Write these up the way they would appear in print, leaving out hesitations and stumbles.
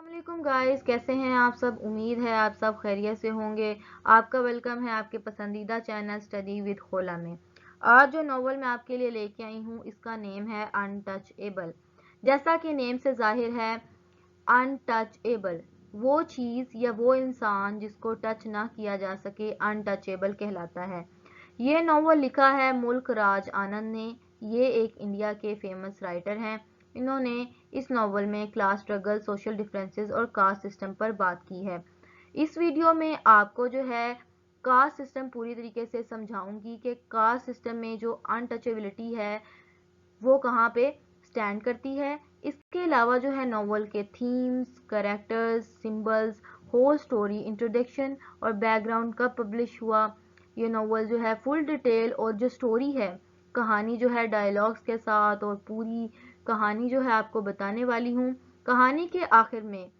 वालेकुम गाइस, कैसे हैं आप सब। उम्मीद है आप सब खैरियत से होंगे। आपका वेलकम है आपके पसंदीदा चैनल स्टडी विद खोला में। आज जो नॉवल मैं आपके लिए लेके आई हूँ इसका नेम है अनटचेबल। जैसा कि नेम से जाहिर है, अनटचेबल वो चीज़ या वो इंसान जिसको टच ना किया जा सके अनटचेबल कहलाता है। ये नॉवल लिखा है मुल्क राज आनंद ने। ये एक इंडिया के फेमस राइटर हैं। इन्होंने इस नॉवल में क्लास स्ट्रगल, सोशल डिफरेंसेस और कास्ट सिस्टम पर बात की है। इस वीडियो में आपको जो है कास्ट सिस्टम पूरी तरीके से समझाऊंगी कि कास्ट सिस्टम में जो अनटचेबिलिटी है वो कहाँ पे स्टैंड करती है। इसके अलावा जो है नॉवल के themes, characters, symbols, whole story, introduction और बैकग्राउंड कब पब्लिश हुआ, ये नॉवल जो है फुल डिटेल और जो स्टोरी है, कहानी जो है डायलॉग्स के साथ और पूरी कहानी जो है आपको बताने वाली हूँ। कहानी के आखिर में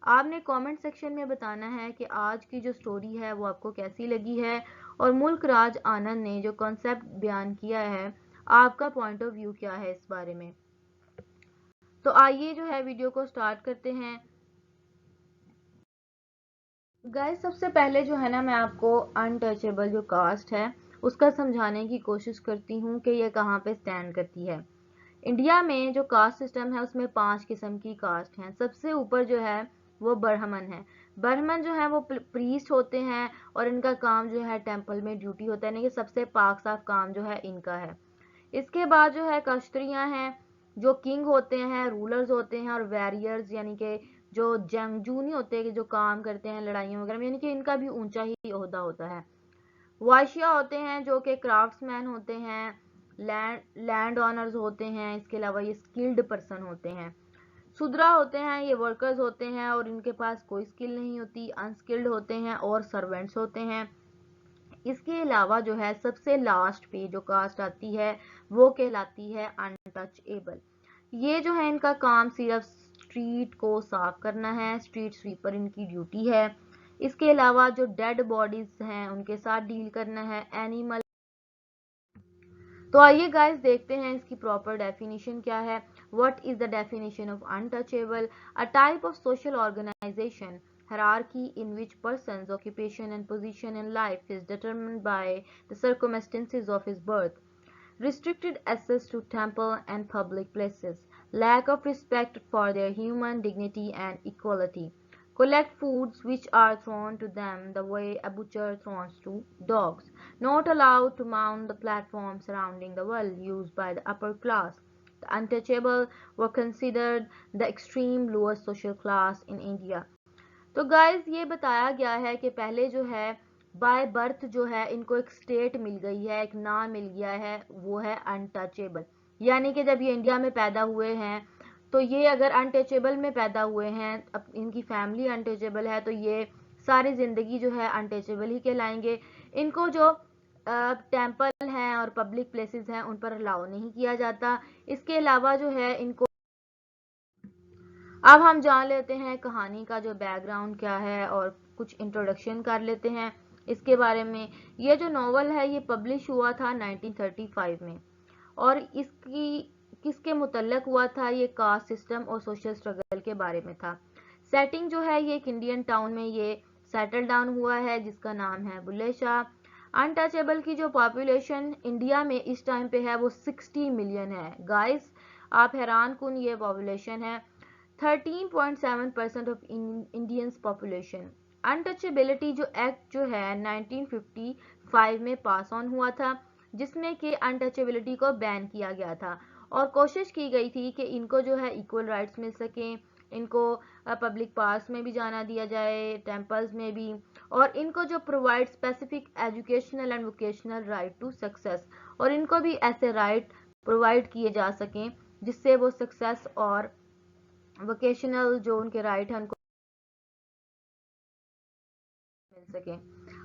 आपने कमेंट सेक्शन में बताना है कि आज की जो स्टोरी है वो आपको कैसी लगी है और मुल्क राज आनंद ने जो कॉन्सेप्ट बयान किया है आपका पॉइंट ऑफ व्यू क्या है इस बारे में। तो आइए जो है वीडियो को स्टार्ट करते हैं। गाइस, सबसे पहले जो है ना मैं आपको अनटचेबल जो कास्ट है उसका समझाने की कोशिश करती हूँ कि ये कहाँ पे स्टैंड करती है। इंडिया में जो कास्ट सिस्टम है उसमें 5 किस्म की कास्ट हैं। सबसे ऊपर जो है वो ब्राह्मण है। ब्राह्मण जो है वो प्रीस्ट होते हैं और इनका काम जो है टेंपल में ड्यूटी होता है, यानी कि सबसे पाक साफ काम जो है इनका है। इसके बाद जो है क्षत्रिय हैं, जो किंग होते हैं, रूलर्स होते हैं और वॉरियर्स यानी कि जो जंगजू नहीं होते कि जो काम करते हैं लड़ाइयों वगैरह में, यानी कि इनका भी ऊंचा ही ओहदा होता है। वाइश्य होते हैं जो कि क्राफ्ट्समैन होते हैं, लैंड ऑनर्स होते हैं। इसके अलावा ये स्किल्ड पर्सन होते हैं। शूद्रा होते हैं, ये वर्कर्स होते हैं और इनके पास कोई स्किल नहीं होती। अनस्किल्ड होते हैं और सर्वेंट्स होते हैं। इसके अलावा जो है सबसे लास्ट पे जो कास्ट आती है वो कहलाती है अनटचेबल। ये जो है इनका काम सिर्फ स्ट्रीट को साफ करना है, स्ट्रीट स्वीपर इनकी ड्यूटी है। इसके अलावा जो डेड बॉडीज हैं उनके साथ डील करना है, एनिमल। तो आइए गाइस देखते हैं इसकी प्रॉपर डेफिनेशन क्या है। What is the definition of untouchable? A type of social organisation hierarchy in which person's occupation and position in life is determined by the circumstances of his birth, restricted access to temple and public places, lack of respect for their human dignity and equality, collect foods which are thrown to them the way a butcher throws to dogs, not allowed to mount the platform surrounding the well used by the upper class. The untouchable were considered the extreme lowest social class in India. तो guys ये बताया गया है कि पहले जो है by birth जो है इनको एक स्टेट मिल गई है, एक नाम मिल गया है, वो है अनटचेबल। यानी कि जब ये इंडिया में पैदा हुए हैं तो ये अगर अनटचेबल में पैदा हुए हैं, अब इनकी फैमिली अनटचेबल है तो ये सारी जिंदगी जो है अनटचेबल ही कहलाएंगे। इनको जो टेम्पल हैं और पब्लिक प्लेसेस हैं उन पर अलाउ नहीं किया जाता। इसके अलावा जो है इनको, अब हम जान लेते हैं कहानी का जो बैकग्राउंड क्या है और कुछ इंट्रोडक्शन कर लेते हैं इसके बारे में। ये जो नॉवल है ये पब्लिश हुआ था 1935 में और इसकी किसके मुतल्लक हुआ था? ये कास्ट सिस्टम और सोशल स्ट्रगल के बारे में था। सेटिंग जो है ये एक इंडियन टाउन में ये सेटल डाउन हुआ है जिसका नाम है बुल्ले शाह। अनटचेबल की जो पॉपुलेशन इंडिया में इस टाइम पे है वो 60 मिलियन है। गाइस, आप हैरान कुन ये पॉपुलेशन है, 13.7% ऑफ इंडियंस पॉपुलेशन। अनटचेबिलिटी जो एक्ट जो है 1955 में पास ऑन हुआ था जिसमें कि अनटचेबिलिटी को बैन किया गया था और कोशिश की गई थी कि इनको जो है इक्वल राइट्स मिल सकें, इनको पब्लिक पार्क्स में भी जाना दिया जाए, टेम्पल्स में भी, और इनको जो provide specific educational and vocational right to success, और इनको भी ऐसे राइट प्रोवाइड किए जा सकें जिससे वो सक्सेस और वोकेशनल जो उनके राइट हैं उनको मिल सके।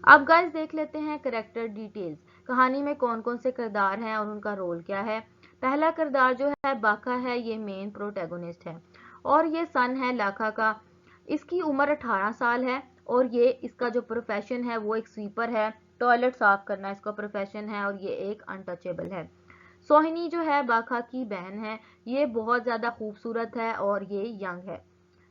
अब गाइस देख लेते हैं करेक्टर डिटेल्स। कहानी में कौन कौन से किरदार हैं और उनका रोल क्या है। पहला किरदार जो है बाका है, ये मेन प्रोटैगोनिस्ट है और ये सन है लाखा का। इसकी उम्र 18 साल है और ये इसका जो प्रोफेशन है वो एक स्वीपर है, टॉयलेट साफ करना इसका प्रोफेशन है और ये एक अनटचेबल है। सोहिनी जो है बाका की बहन है, ये बहुत ज़्यादा खूबसूरत है और ये यंग है।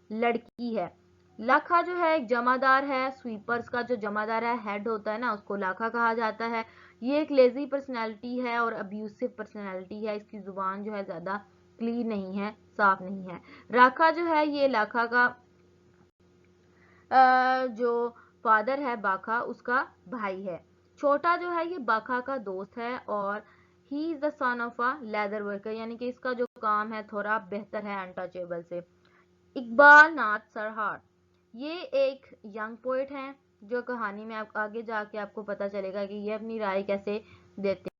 लड़की है। लाखा जो है एक जमादार है, स्वीपर्स का जो जमादार है, हेड होता है ना, उसको लाखा कहा जाता है। ये एक लेजी पर्सनैलिटी है और अब्यूसिव पर्सनैलिटी है। इसकी जुबान जो है ज्यादा क्लीन नहीं है, साफ नहीं है। राखा जो है ये लाखा का जो फादर है बाखा, उसका भाई है। छोटा जो है ये बाखा का दोस्त है और he is the son of a leather worker, यानी कि इसका जो काम है थोड़ा बेहतर है अनटचेबल से। इकबाल नाथ सरहार ये एक यंग पोएट हैं जो कहानी में आप आगे जाके आपको पता चलेगा कि ये अपनी राय कैसे देते हैं।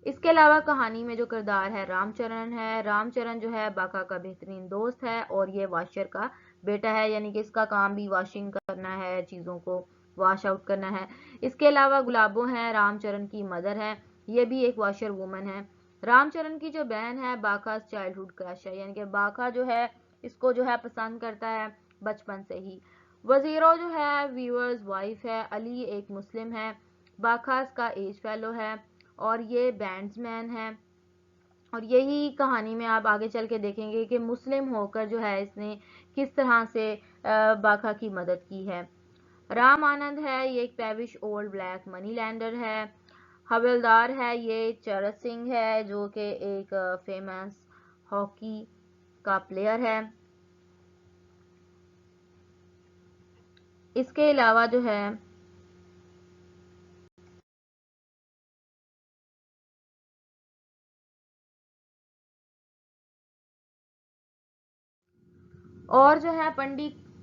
इसके अलावा कहानी में जो किरदार है रामचरण है। रामचरण जो है बाका का बेहतरीन दोस्त है और ये वाशर का बेटा है, यानी कि इसका काम भी वॉशिंग करना है, चीज़ों को वॉश आउट करना है। इसके अलावा गुलाबो है, रामचरण की मदर है, ये भी एक वॉशर वूमन है। रामचरण की जो बहन है बाका चाइल्डहुड क्रश है, यानी कि बाका जो है इसको जो है पसंद करता है बचपन से ही। वजीरो जो है वीवर्स वाइफ है। अली एक मुस्लिम है। बाखास का एज फेलो है और ये बैंड्समैन है। और यही कहानी में आप आगे चल के देखेंगे कि मुस्लिम होकर जो है इसने किस तरह से बाखा की मदद की है। राम आनंद है, ये एक पेविश ओल्ड ब्लैक मनी लैंडर है। हवलदार है ये चरत सिंह है जो कि एक फेमस हॉकी का प्लेयर है। इसके अलावा जो है और जो है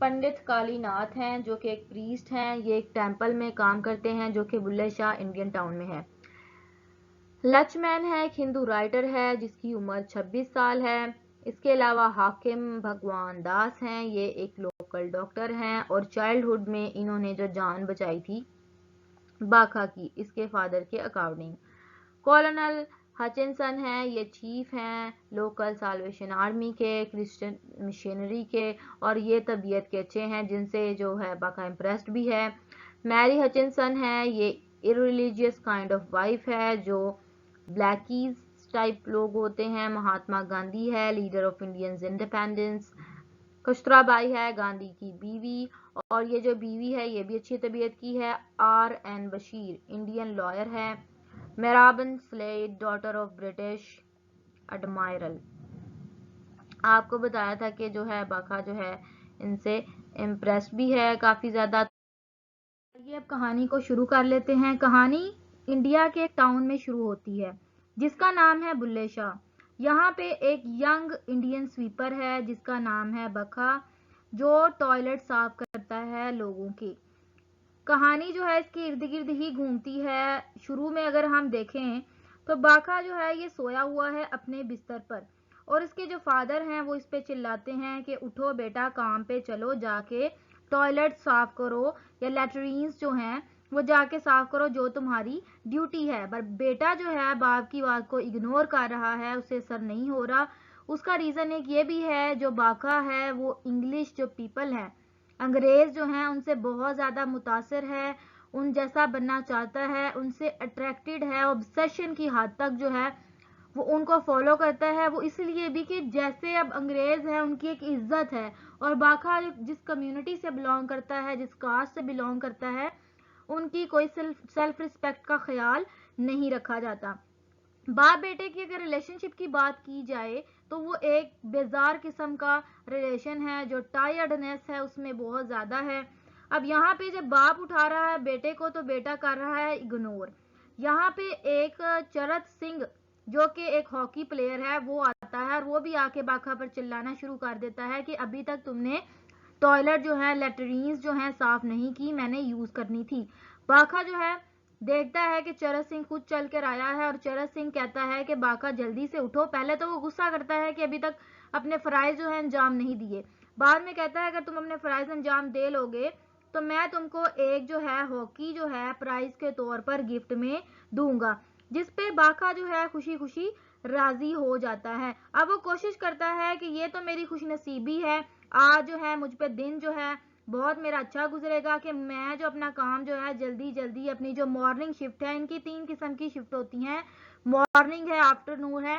पंडित कालीनाथ हैं जो कि एक प्रीस्ट हैं। ये एक टेंपल में काम करते हैं जो कि बुल्ले शाह इंडियन टाउन में है। लचमैन है, एक हिंदू राइटर है जिसकी उम्र 26 साल है। इसके अलावा हाकिम भगवान दास हैं, ये एक लोकल डॉक्टर हैं और चाइल्डहुड में इन्होंने जो जान बचाई थी बाखा की, इसके फादर के अकॉर्डिंग। कॉलोनल हचिनसन है, ये चीफ हैं लोकल साल्वेशन आर्मी के, क्रिश्चियन मिशनरी के और ये तबीयत के अच्छे हैं जिनसे जो है बाका इम्प्रेस्ड भी है। मैरी हचिनसन है, ये इररिलीजियस काइंड ऑफ वाइफ है जो ब्लैकीज टाइप लोग होते हैं। महात्मा गांधी है, leader of Indians independence. Kasturbai है, गांधी की बीवी और ये जो बीवी है ये भी अच्छी तबीयत की है। R N Bashir Indian lawyer है। Mirabehn Slade daughter of British admiral. आपको बताया था कि जो है बाका जो है इनसे इम्प्रेस भी है काफी ज्यादा। ये अब कहानी को शुरू कर लेते हैं। कहानी इंडिया के एक टाउन में शुरू होती है जिसका नाम है बुल्ले शाह। यहाँ पे एक यंग इंडियन स्वीपर है जिसका नाम है बखा, जो टॉयलेट साफ करता है लोगों की। कहानी जो है इसके इर्द गिर्द ही घूमती है। शुरू में अगर हम देखें तो बाखा जो है ये सोया हुआ है अपने बिस्तर पर और इसके जो फादर हैं वो इस पे चिल्लाते हैं कि उठो बेटा, काम पे चलो, जाके टॉयलेट साफ करो या लेटरीन्स जो हैं वो जाके साफ करो, जो तुम्हारी ड्यूटी है। पर बेटा जो है बाप की बात को इग्नोर कर रहा है, उसे असर नहीं हो रहा। उसका रीजन एक ये भी है, जो बाका है वो इंग्लिश जो पीपल है, अंग्रेज जो हैं उनसे बहुत ज़्यादा मुतासर है, उन जैसा बनना चाहता है, उनसे अट्रैक्टेड है, ऑब्सेशन की हद तक जो है वो उनको फॉलो करता है। वो इसलिए भी कि जैसे अब अंग्रेज है उनकी एक इज्जत है और बाका जिस कम्युनिटी से बिलोंग करता है, जिस कास्ट से बिलोंग करता है, उनकी कोई सेल्फ रिस्पेक्ट का ख्याल नहीं रखा जाता। बाप बेटे की अगर रिलेशनशिप की बात की जाए तो वो एक बेजार किस्म का रिलेशन है, जो टायर्डनेस है उसमें बहुत ज़्यादा है। अब यहाँ पे जब बाप उठा रहा है बेटे को तो बेटा कर रहा है इग्नोर। यहाँ पे एक चरत सिंह जो कि एक हॉकी प्लेयर है वो आता है और वो भी आके बाखा पर चिल्लाना शुरू कर देता है कि अभी तक तुमने टॉयलेट जो है, लेटरीन्स जो है साफ नहीं की, मैंने यूज करनी थी। बाखा जो है देखता है कि चरत सिंह खुद चल कर आया है और चरत सिंह कहता है कि बाका जल्दी से उठो। पहले तो वो गुस्सा करता है कि अभी तक अपने फराइज जो है अंजाम नहीं दिए। बाद में कहता है अगर तुम अपने फराइज अंजाम दे लोगे तो मैं तुमको एक जो है हॉकी जो है प्राइज के तौर पर गिफ्ट में दूंगा, जिस पे बाका जो है खुशी खुशी राजी हो जाता है। अब वो कोशिश करता है कि ये तो मेरी खुशनसीबी है, आज जो है मुझ पे दिन जो है बहुत मेरा अच्छा गुजरेगा कि मैं जो अपना काम जो है जल्दी जल्दी अपनी जो मॉर्निंग शिफ्ट है, इनकी 3 किस्म की शिफ्ट होती हैं, मॉर्निंग है, आफ्टरनून है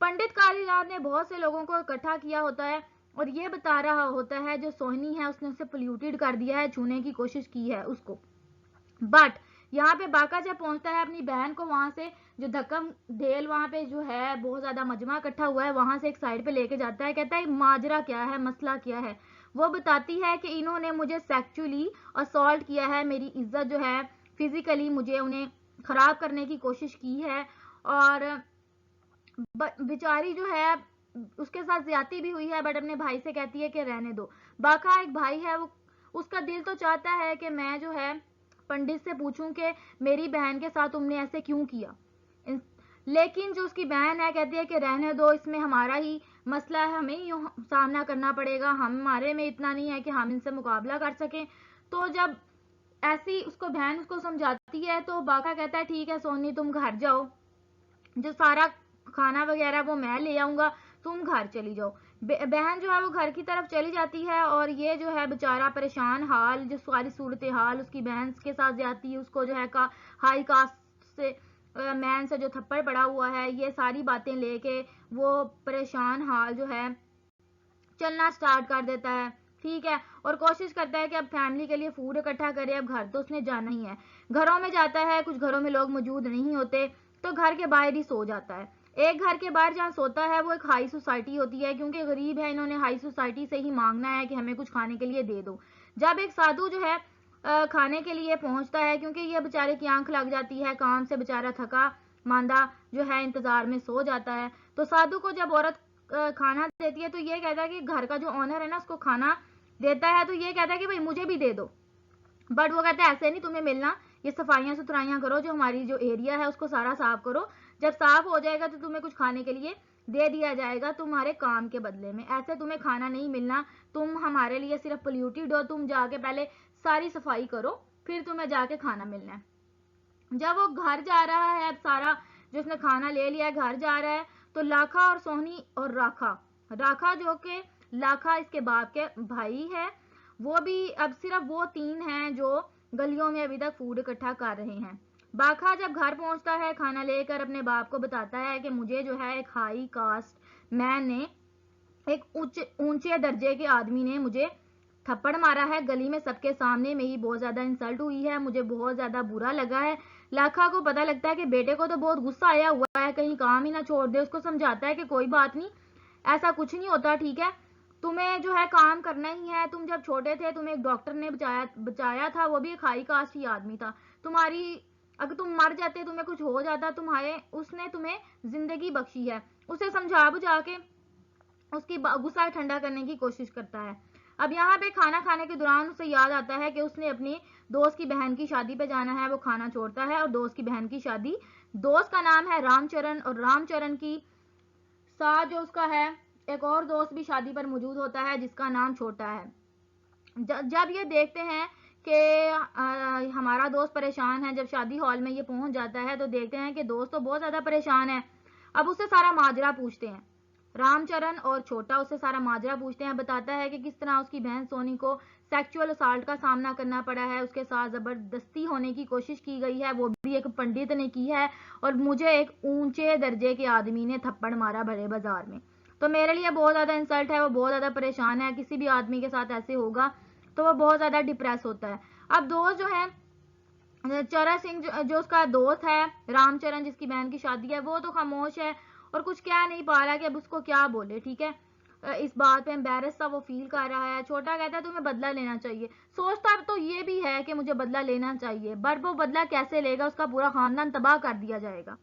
पंडित कालीनाथ ने बहुत से लोगों को इकट्ठा किया होता है और ये बता रहा होता है जो सोहनी है उसने उसे पोल्यूटेड कर दिया है, छूने की कोशिश की है उसको। बट यहाँ पे बाका जब पहुंचता है अपनी बहन को वहां से जो धक्कम ढेल वहां पे जो है बहुत ज्यादा मजमा इकट्ठा हुआ है वहां से एक साइड पे लेके जाता है, कहता है माजरा क्या है, मसला क्या है। वो बताती है कि इन्होंने मुझे सेक्चुअली असॉल्ट किया है, मेरी इज्जत जो है फिजिकली मुझे उन्हें खराब करने की कोशिश की है और बेचारी जो है उसके साथ ज्यादती भी हुई है, बट अपने भाई से कहती है कि रहने दो। बाका एक भाई है, वो उसका दिल तो चाहता है कि मैं जो है पंडित से पूछूं कि मेरी बहन के साथ तुमने ऐसे क्यों किया, लेकिन जो उसकी बहन है कहती है कि रहने दो, इसमें हमारा ही मसला है, हमें ही सामना करना पड़ेगा, हमारे में इतना नहीं है कि हम इनसे मुकाबला कर सकें। तो जब ऐसी उसको बहन उसको समझाती है तो बाका कहता है ठीक है सोनी तुम घर जाओ, जो सारा खाना वगैरह वो मैं ले आऊंगा, तुम घर चली जाओ। बहन जो है वो घर की तरफ चली जाती है और ये जो है बेचारा परेशान हाल, जो सारी सूरत हाल उसकी बहन के साथ जाती है, उसको जो है हाई कास्ट से मैन से जो थप्पड़ पड़ा हुआ है, ये सारी बातें लेके वो परेशान हाल जो है चलना स्टार्ट कर देता है, ठीक है, और कोशिश करता है कि अब फैमिली के लिए फूड इकट्ठा करे, अब घर तो उसने जाना ही है। घरों में जाता है, कुछ घरों में लोग मौजूद नहीं होते तो घर के बाहर ही सो जाता है। एक घर के बाहर जहाँ सोता है वो एक हाई सोसाइटी होती है, क्योंकि गरीब है इन्होंने हाई सोसाइटी से ही मांगना है कि हमें कुछ खाने के लिए दे दो। जब एक साधु जो है खाने के लिए पहुंचता है, क्योंकि ये बेचारे की आंख लग जाती है, काम से बेचारा थका मांदा जो है इंतजार में सो जाता है। तो साधु को जब औरत खाना देती है तो ये कहता है कि घर का जो ऑनर है ना उसको खाना देता है, तो ये कहता है कि भाई मुझे भी दे दो, बट वो कहता है ऐसे नहीं तुम्हें मिलना, ये सफाइयां सुथराइयां करो, जो हमारी जो एरिया है उसको सारा साफ करो, जब साफ हो जाएगा तो तुम्हें कुछ खाने के लिए दे दिया जाएगा तुम्हारे काम के बदले में, ऐसे तुम्हें खाना नहीं मिलना, तुम हमारे लिए सिर्फ पोल्यूटेड हो, तुम जाके पहले सारी सफाई करो फिर तुम्हें जाके खाना मिलना है। जब वो घर जा रहा है, अब सारा जो उसने खाना ले लिया है घर जा रहा है, तो लाखा और सोहनी और राखा जो कि लाखा इसके बाप के भाई है, वो भी अब सिर्फ वो तीन हैं जो गलियों में अभी तक फूड इकट्ठा कर रहे हैं। बाका जब घर पहुंचता है खाना लेकर अपने बाप को बताता है कि मुझे जो है एक हाई कास्ट मैन ने, एक ऊंचे दर्जे के आदमी ने मुझे थप्पड़ मारा है गली में सबके सामने, मेरी बहुत ज्यादा इंसल्ट हुई है, मुझे बहुत ज्यादा बुरा लगा है। लाखा को पता लगता है कि बेटे को तो बहुत गुस्सा आया हुआ है, कहीं काम ही ना छोड़ दे। उसको समझाता है कि कोई बात नहीं, ऐसा कुछ नहीं होता, ठीक है, तुम्हें जो है काम करना ही है, तुम जब छोटे थे तुम्हें एक डॉक्टर ने बचाया था, वो भी एक हाई कास्ट ही आदमी था, तुम्हारी अगर तुम मर जाते तुम्हें कुछ हो जाता, तुम्हारे उसने तुम्हें जिंदगी बख्शी है। उसे समझा बुझा के उसकी गुस्सा ठंडा करने की कोशिश करता है। अब यहाँ पे खाना खाने के दौरान उसे याद आता है कि उसने अपनी दोस्त की बहन की शादी पे जाना है, वो खाना छोड़ता है और दोस्त की बहन की शादी, दोस्त का नाम है रामचरण और रामचरण की साथ जो उसका है एक और दोस्त भी शादी पर मौजूद होता है जिसका नाम छोटा है। जब ये देखते हैं कि हमारा दोस्त परेशान है, जब शादी हॉल में ये पहुंच जाता है तो देखते हैं कि दोस्त तो बहुत ज्यादा परेशान है। अब उससे सारा माजरा पूछते हैं, रामचरण और छोटा उससे सारा माजरा पूछते हैं, बताता है कि किस तरह उसकी बहन सोनी को सेक्सुअल असाल्ट का सामना करना पड़ा है, उसके साथ जबरदस्ती होने की कोशिश की गई है, वो भी एक पंडित ने की है, और मुझे एक ऊंचे दर्जे के आदमी ने थप्पड़ मारा भरे बाजार में, तो मेरे लिए बहुत ज्यादा इंसल्ट है। वो बहुत ज्यादा परेशान है, किसी भी आदमी के साथ ऐसे होगा तो वो बहुत ज्यादा डिप्रेस होता है। अब दोस्त जो है चरण सिंह जो उसका दोस्त है रामचरण जिसकी बहन की शादी है, वो तो खामोश है और कुछ कह नहीं पा रहा कि अब उसको क्या बोले, ठीक है, इस बात पे एम्बेरस सा वो फील कर रहा है। छोटा कहता है तुम्हें बदला लेना चाहिए, सोचता तो ये भी है कि मुझे बदला लेना चाहिए, बट वो बदला कैसे लेगा, उसका पूरा खानदान तबाह कर दिया जाएगा,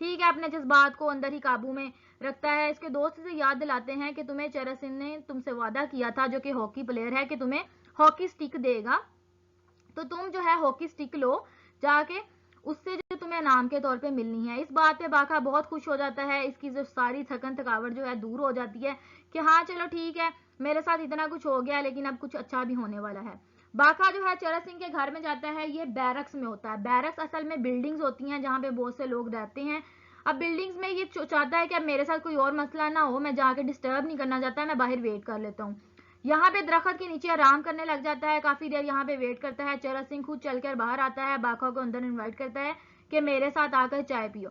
ठीक है, अपने जज्बात को अंदर ही काबू में रखता है। इसके दोस्त से याद दिलाते हैं कि तुम्हें चरण सिंह ने तुमसे वादा किया था, जो कि हॉकी प्लेयर है, कि तुम्हें हॉकी स्टिक देगा, तो तुम जो है हॉकी स्टिक लो जाके, उससे जो तुम्हें इनाम के तौर पे मिलनी है। इस बात पे बाका बहुत खुश हो जाता है, इसकी जो सारी थकन थकावट जो है दूर हो जाती है कि हाँ चलो ठीक है मेरे साथ इतना कुछ हो गया लेकिन अब कुछ अच्छा भी होने वाला है। बाका जो है चरण सिंह के घर में जाता है, ये बैरक्स में होता है। बैरक्स असल में बिल्डिंग्स होती हैं जहाँ पे बहुत से लोग रहते हैं। अब बिल्डिंग्स में ये चाहता है कि अब मेरे साथ कोई और मसला ना हो, मैं जाके डिस्टर्ब नहीं करना चाहता, मैं बाहर वेट कर लेता हूँ। यहाँ पे दरख्त के नीचे आराम करने लग जाता है, काफी देर यहाँ पे वेट करता है। चरण सिंह खुद चलकर बाहर आता है, बाका को अंदर इनवाइट करता है कि मेरे साथ आकर चाय पियो।